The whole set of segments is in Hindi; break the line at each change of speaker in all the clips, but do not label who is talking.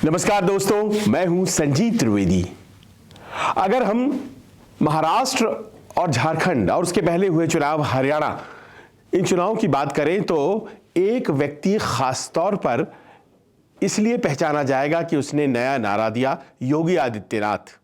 नमस्कार दोस्तों, मैं हूं संजीव त्रिवेदी। अगर हम महाराष्ट्र और झारखंड और उसके पहले हुए चुनाव हरियाणा, इन चुनावों की बात करें तो एक व्यक्ति खास तौर पर इसलिए पहचाना जाएगा कि उसने नया नारा दिया, योगी आदित्यनाथ।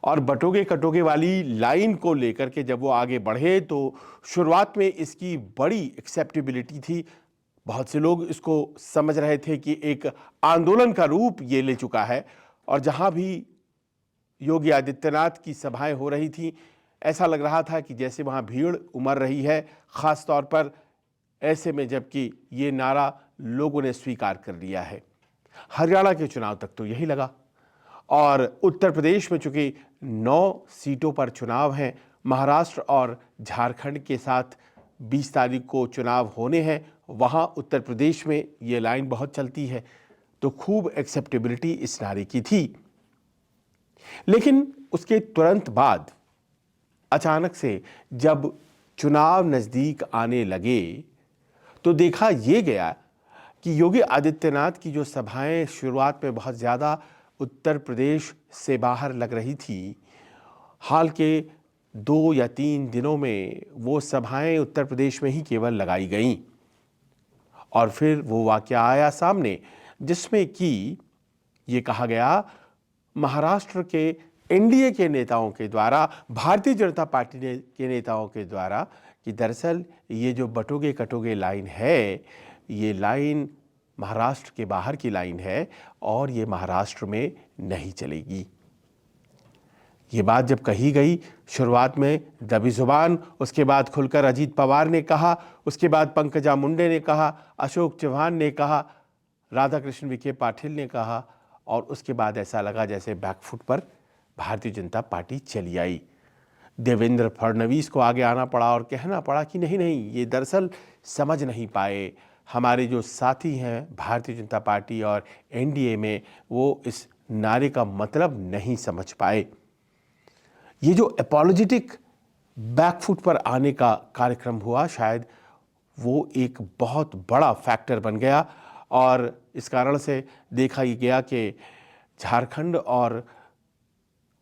और बटोगे कटोगे वाली लाइन को लेकर के जब वो आगे बढ़े तो शुरुआत में इसकी बड़ी एक्सेप्टेबिलिटी थी। बहुत से लोग इसको समझ रहे थे कि एक आंदोलन का रूप ये ले चुका है, और जहां भी योगी आदित्यनाथ की सभाएं हो रही थी, ऐसा लग रहा था कि जैसे वहां भीड़ उमड़ रही है, खास तौर पर ऐसे में जबकि ये नारा लोगों ने स्वीकार कर लिया है। हरियाणा के चुनाव तक तो यही लगा, और उत्तर प्रदेश में चूंकि 9 सीटों पर चुनाव हैं, महाराष्ट्र और झारखंड के साथ 20 तारीख को चुनाव होने हैं, वहाँ उत्तर प्रदेश में ये लाइन बहुत चलती है, तो खूब एक्सेप्टेबिलिटी इस नारे की थी। लेकिन उसके तुरंत बाद अचानक से जब चुनाव नज़दीक आने लगे तो देखा ये गया कि योगी आदित्यनाथ की जो सभाएं शुरुआत में बहुत ज़्यादा उत्तर प्रदेश से बाहर लग रही थी, हाल के 2 या 3 दिनों में वो सभाएं उत्तर प्रदेश में ही केवल लगाई गईं। और फिर वो वाक़या आया सामने जिसमें कि ये कहा गया महाराष्ट्र के एनडीए के नेताओं के द्वारा, भारतीय जनता पार्टी के नेताओं के द्वारा, कि दरअसल ये जो बटोगे कटोगे लाइन है, ये लाइन महाराष्ट्र के बाहर की लाइन है और ये महाराष्ट्र में नहीं चलेगी। ये बात जब कही गई, शुरुआत में दबी जुबान, उसके बाद खुलकर अजीत पवार ने कहा, उसके बाद पंकजा मुंडे ने कहा, अशोक चव्हाण ने कहा, राधाकृष्ण विखे पाटिल ने कहा, और उसके बाद ऐसा लगा जैसे बैकफुट पर भारतीय जनता पार्टी चली आई। देवेंद्र फडणवीस को आगे आना पड़ा और कहना पड़ा कि नहीं नहीं, ये दरअसल समझ नहीं पाए, हमारे जो साथी हैं भारतीय जनता पार्टी और एनडीए में, वो इस नारे का मतलब नहीं समझ पाए। ये जो एपोलॉजेटिक बैकफुट पर आने का कार्यक्रम हुआ, शायद वो एक बहुत बड़ा फैक्टर बन गया, और इस कारण से देखा ये गया कि झारखंड और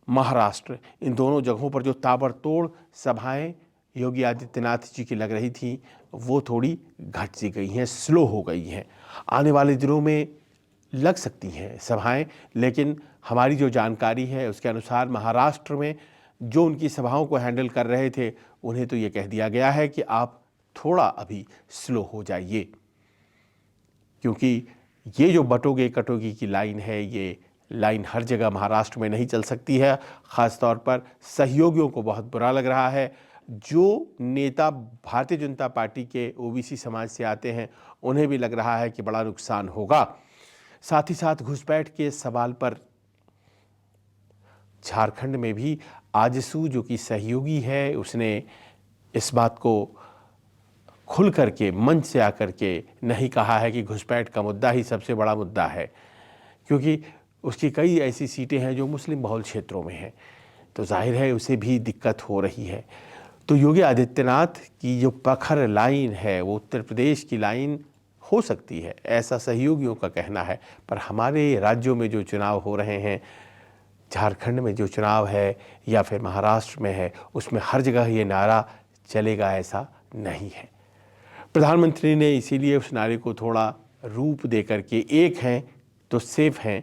महाराष्ट्र, इन दोनों जगहों पर जो ताबड़तोड़ सभाएं योगी आदित्यनाथ जी की लग रही थी, वो थोड़ी घट सी गई हैं, स्लो हो गई हैं। आने वाले दिनों में लग सकती हैं सभाएं, लेकिन हमारी जो जानकारी है उसके अनुसार महाराष्ट्र में जो उनकी सभाओं को हैंडल कर रहे थे, उन्हें तो ये कह दिया गया है कि आप थोड़ा अभी स्लो हो जाइए, क्योंकि ये जो बटोगे कटोगी की लाइन है, ये लाइन हर जगह महाराष्ट्र में नहीं चल सकती है। ख़ास तौर पर सहयोगियों को बहुत बुरा लग रहा है। जो नेता भारतीय जनता पार्टी के ओबीसी समाज से आते हैं, उन्हें भी लग रहा है कि बड़ा नुकसान होगा। साथ ही साथ घुसपैठ के सवाल पर झारखंड में भी आजसू, जो कि सहयोगी है, उसने इस बात को खुल करके मंच से आकर के नहीं कहा है कि घुसपैठ का मुद्दा ही सबसे बड़ा मुद्दा है, क्योंकि उसकी कई ऐसी सीटें हैं जो मुस्लिम बहुल क्षेत्रों में हैं, तो जाहिर है उसे भी दिक्कत हो रही है। तो योगी आदित्यनाथ की जो प्रखर लाइन है, वो उत्तर प्रदेश की लाइन हो सकती है, ऐसा सहयोगियों का कहना है। पर हमारे राज्यों में जो चुनाव हो रहे हैं, झारखंड में जो चुनाव है या फिर महाराष्ट्र में है, उसमें हर जगह ये नारा चलेगा ऐसा नहीं है। प्रधानमंत्री ने इसीलिए उस नारे को थोड़ा रूप दे करके एक हैं तो सेफ हैं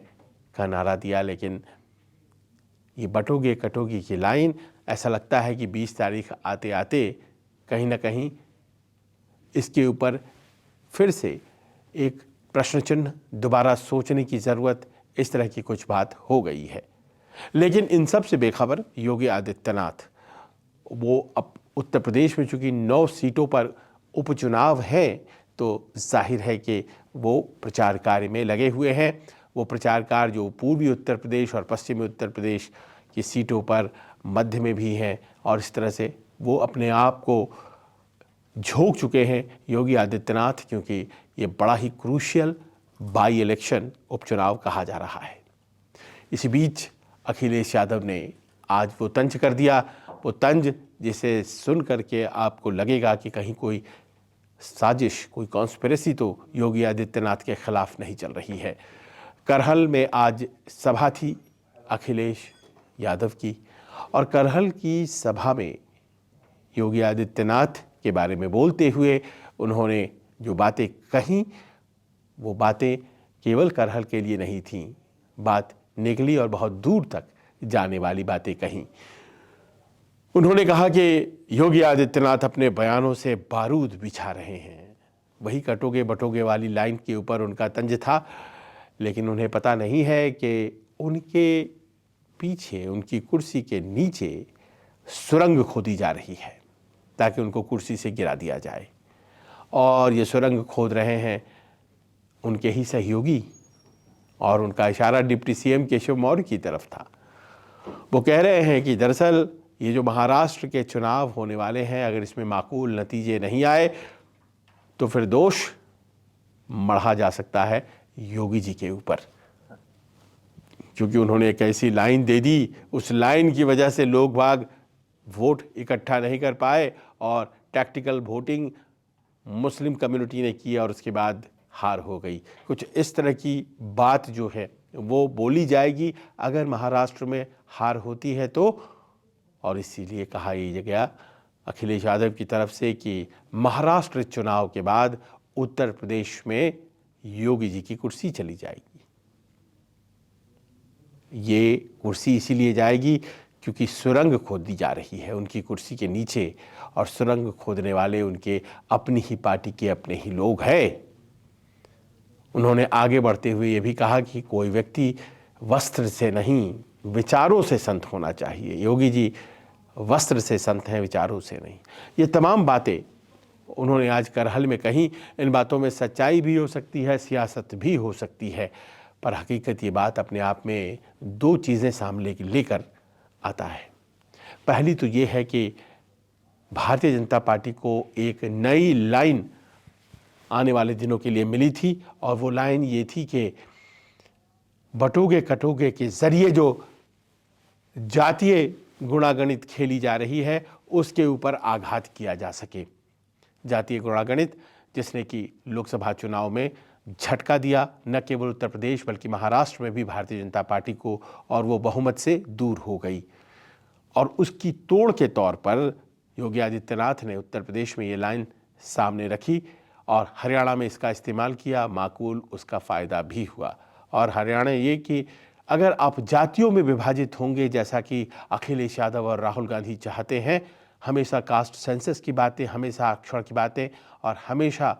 का नारा दिया, लेकिन ये बटोगे कटोगी की लाइन, ऐसा लगता है कि 20 तारीख आते आते कहीं ना कहीं इसके ऊपर फिर से एक प्रश्न चिन्ह, दोबारा सोचने की ज़रूरत, इस तरह की कुछ बात हो गई है। लेकिन इन सब से बेखबर योगी आदित्यनाथ, वो अब उत्तर प्रदेश में चूँकि 9 सीटों पर उपचुनाव हैं, तो जाहिर है कि वो प्रचार कार्य में लगे हुए हैं। वो प्रचार कार्य जो पूर्वी उत्तर प्रदेश और पश्चिमी उत्तर प्रदेश की सीटों पर, मध्य में भी हैं, और इस तरह से वो अपने आप को झोंक चुके हैं योगी आदित्यनाथ, क्योंकि ये बड़ा ही क्रूशियल बाई इलेक्शन उपचुनाव कहा जा रहा है। इसी बीच अखिलेश यादव ने आज वो तंज कर दिया, वो तंज जिसे सुन करके आपको लगेगा कि कहीं कोई साजिश, कोई कॉन्स्पिरेसी तो योगी आदित्यनाथ के खिलाफ नहीं चल रही है। करहल में आज सभा थी अखिलेश यादव की, और करहल की सभा में योगी आदित्यनाथ के बारे में बोलते हुए उन्होंने जो बातें कहीं, वो बातें केवल करहल के लिए नहीं थीं, बात निकली और बहुत दूर तक जाने वाली बातें कहीं। उन्होंने कहा कि योगी आदित्यनाथ अपने बयानों से बारूद बिछा रहे हैं। वही कटोगे बटोगे वाली लाइन के ऊपर उनका तंज था, लेकिन उन्हें पता नहीं है कि उनके पीछे, उनकी कुर्सी के नीचे सुरंग खोदी जा रही है ताकि उनको कुर्सी से गिरा दिया जाए। और ये सुरंग खोद रहे हैं उनके ही सहयोगी, और उनका इशारा डिप्टी सीएम केशव मौर्य की तरफ था। वो कह रहे हैं कि दरअसल ये जो महाराष्ट्र के चुनाव होने वाले हैं, अगर इसमें माकूल नतीजे नहीं आए तो फिर दोष मढ़ा जा सकता है योगी जी के ऊपर, क्योंकि उन्होंने एक ऐसी लाइन दे दी, उस लाइन की वजह से लोग बाग वोट इकट्ठा नहीं कर पाए और टैक्टिकल वोटिंग मुस्लिम कम्युनिटी ने की और उसके बाद हार हो गई। कुछ इस तरह की बात जो है वो बोली जाएगी अगर महाराष्ट्र में हार होती है तो। और इसीलिए कहा यह गया अखिलेश यादव की तरफ से कि महाराष्ट्र चुनाव के बाद उत्तर प्रदेश में योगी जी की कुर्सी चली जाएगी। ये कुर्सी इसीलिए जाएगी क्योंकि सुरंग खोदी जा रही है उनकी कुर्सी के नीचे, और सुरंग खोदने वाले उनके अपनी ही पार्टी के अपने ही लोग हैं। उन्होंने आगे बढ़ते हुए ये भी कहा कि कोई व्यक्ति वस्त्र से नहीं, विचारों से संत होना चाहिए। योगी जी वस्त्र से संत हैं, विचारों से नहीं। ये तमाम बातें उन्होंने आज करहल में कही। इन बातों में सच्चाई भी हो सकती है, सियासत भी हो सकती है, पर हकीकत ये बात अपने आप में दो चीज़ें सामने लेकर आता है। पहली तो ये है कि भारतीय जनता पार्टी को एक नई लाइन आने वाले दिनों के लिए मिली थी, और वो लाइन ये थी कि बटोगे कटोगे के ज़रिए जो जातीय गुणागणित खेली जा रही है उसके ऊपर आघात किया जा सके। जातीय गुणागणित जिसने कि लोकसभा चुनाव में झटका दिया, न केवल उत्तर प्रदेश बल्कि महाराष्ट्र में भी भारतीय जनता पार्टी को, और वो बहुमत से दूर हो गई। और उसकी तोड़ के तौर पर योगी आदित्यनाथ ने उत्तर प्रदेश में ये लाइन सामने रखी और हरियाणा में इसका इस्तेमाल किया। माकूल उसका फ़ायदा भी हुआ। और हरियाणा ये कि अगर आप जातियों में विभाजित होंगे, जैसा कि अखिलेश यादव और राहुल गांधी चाहते हैं, हमेशा कास्ट सेंसस की बातें, हमेशा आरक्षण की बातें, और हमेशा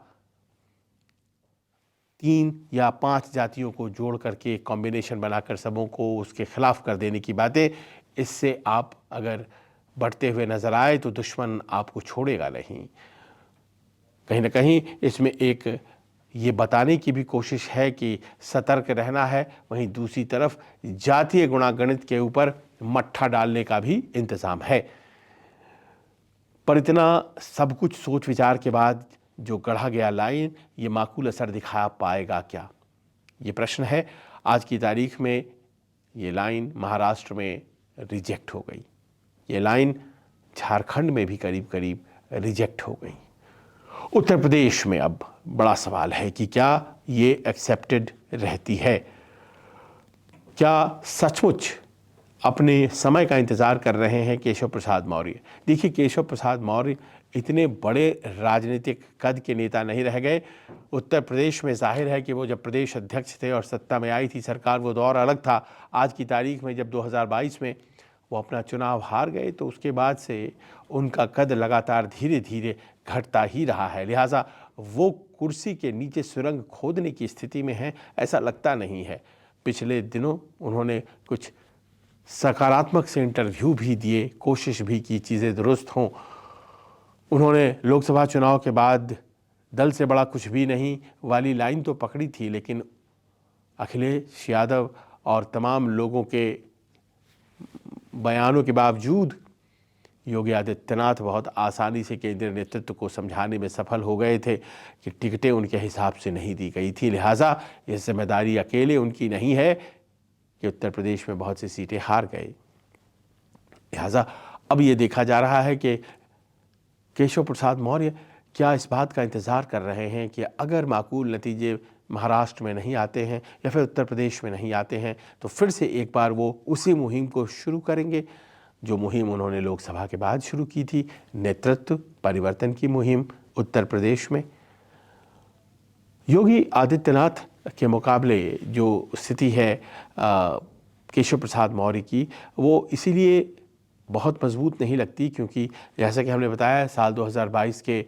3 या 5 जातियों को जोड़ करके कॉम्बिनेशन बनाकर सबों को उसके खिलाफ कर देने की बातें, इससे आप अगर बढ़ते हुए नजर आए तो दुश्मन आपको छोड़ेगा नहीं। कहीं ना कहीं इसमें एक ये बताने की भी कोशिश है कि सतर्क रहना है, वहीं दूसरी तरफ जातीय गुणागणित के ऊपर मट्ठा डालने का भी इंतज़ाम है। पर इतना सब कुछ सोच विचार के बाद जो गढ़ा गया लाइन, ये माकूल असर दिखा पाएगा क्या, ये प्रश्न है। आज की तारीख में ये लाइन महाराष्ट्र में रिजेक्ट हो गई, ये लाइन झारखंड में भी करीब करीब रिजेक्ट हो गई। उत्तर प्रदेश में अब बड़ा सवाल है कि क्या ये एक्सेप्टेड रहती है, क्या सचमुच अपने समय का इंतज़ार कर रहे हैं केशव प्रसाद मौर्य। देखिए, केशव प्रसाद मौर्य इतने बड़े राजनीतिक कद के नेता नहीं रह गए। उत्तर प्रदेश में जाहिर है कि वो जब प्रदेश अध्यक्ष थे और सत्ता में आई थी सरकार, वो दौर अलग था। आज की तारीख में जब 2022 में वो अपना चुनाव हार गए तो उसके बाद से उनका कद लगातार धीरे धीरे घटता ही रहा है। लिहाजा वो कुर्सी के नीचे सुरंग खोदने की स्थिति में हैं, ऐसा लगता नहीं है। पिछले दिनों उन्होंने कुछ सकारात्मक से इंटरव्यू भी दिए, कोशिश भी की चीज़ें दुरुस्त हों। उन्होंने लोकसभा चुनाव के बाद दल से बड़ा कुछ भी नहीं वाली लाइन तो पकड़ी थी, लेकिन अखिलेश यादव और तमाम लोगों के बयानों के बावजूद योगी आदित्यनाथ बहुत आसानी से केंद्रीय नेतृत्व को समझाने में सफल हो गए थे कि टिकटें उनके हिसाब से नहीं दी गई थी। लिहाजा ये जिम्मेदारी अकेले उनकी नहीं है कि उत्तर प्रदेश में बहुत सी सीटें हार गए। लिहाजा अब ये देखा जा रहा है कि केशव प्रसाद मौर्य क्या इस बात का इंतज़ार कर रहे हैं कि अगर माकूल नतीजे महाराष्ट्र में नहीं आते हैं या फिर उत्तर प्रदेश में नहीं आते हैं तो फिर से एक बार वो उसी मुहिम को शुरू करेंगे जो मुहिम उन्होंने लोकसभा के बाद शुरू की थी, नेतृत्व परिवर्तन की मुहिम उत्तर प्रदेश में। योगी आदित्यनाथ के मुकाबले जो स्थिति है केशव प्रसाद मौर्य की, वो इसीलिए बहुत मजबूत नहीं लगती क्योंकि जैसा कि हमने बताया साल 2022 के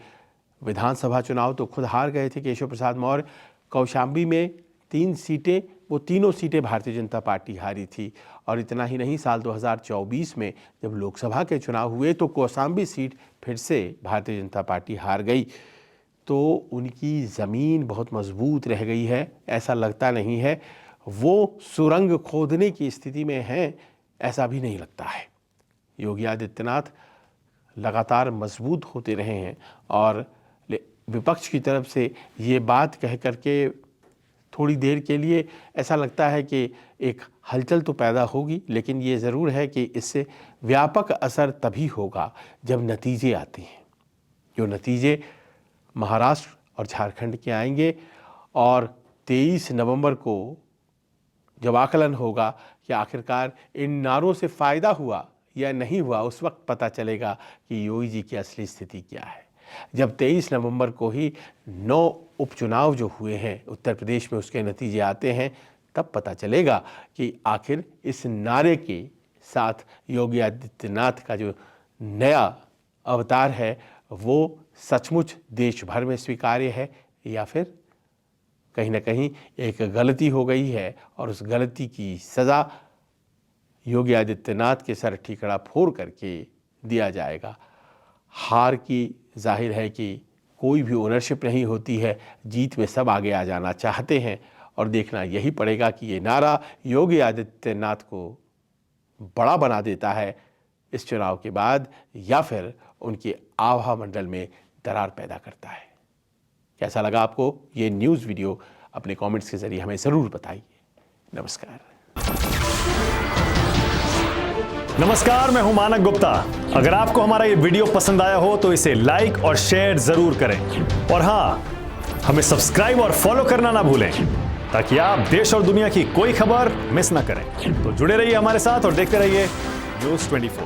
विधानसभा चुनाव तो खुद हार गए थे केशव प्रसाद मौर्य। कौशाम्बी में 3 सीटें, वो तीनों सीटें भारतीय जनता पार्टी हारी थी। और इतना ही नहीं, साल 2024 में जब लोकसभा के चुनाव हुए तो कौशाम्बी सीट फिर से भारतीय जनता पार्टी हार गई। तो उनकी ज़मीन बहुत मजबूत रह गई है, ऐसा लगता नहीं है। वो सुरंग खोदने की स्थिति में हैं, ऐसा भी नहीं लगता है। योगी आदित्यनाथ लगातार मजबूत होते रहे हैं और विपक्ष की तरफ से ये बात कह करके थोड़ी देर के लिए ऐसा लगता है कि एक हलचल तो पैदा होगी, लेकिन ये ज़रूर है कि इससे व्यापक असर तभी होगा जब नतीजे आते हैं। जो नतीजे महाराष्ट्र और झारखंड के आएंगे और 23 नवंबर को जब आकलन होगा कि आखिरकार इन नारों से फ़ायदा हुआ या नहीं हुआ, उस वक्त पता चलेगा कि योगी जी की असली स्थिति क्या है। जब 23 नवंबर को ही 9 उपचुनाव जो हुए हैं उत्तर प्रदेश में उसके नतीजे आते हैं, तब पता चलेगा कि आखिर इस नारे के साथ योगी आदित्यनाथ का जो नया अवतार है वो सचमुच देश भर में स्वीकार्य है या फिर कहीं ना कहीं एक गलती हो गई है और उस गलती की सज़ा योगी आदित्यनाथ के सर ठीकरा फोड़ करके दिया जाएगा। हार की जाहिर है कि कोई भी ओनरशिप नहीं होती है, जीत में सब आगे आ जाना चाहते हैं और देखना यही पड़ेगा कि ये नारा योगी आदित्यनाथ को बड़ा बना देता है इस चुनाव के बाद या फिर उनके आभा मंडल में दरार पैदा करता है। कैसा लगा आपको ये न्यूज़ वीडियो? अपने कमेंट्स के ज़रिए हमें ज़रूर बताइए।
नमस्कार, मैं हूं मानक गुप्ता। अगर आपको हमारा ये वीडियो पसंद आया हो तो इसे लाइक और शेयर जरूर करें और हाँ, हमें सब्सक्राइब और फॉलो करना ना भूलें ताकि आप देश और दुनिया की कोई खबर मिस ना करें। तो जुड़े रहिए हमारे साथ और देखते रहिए न्यूज़ 24।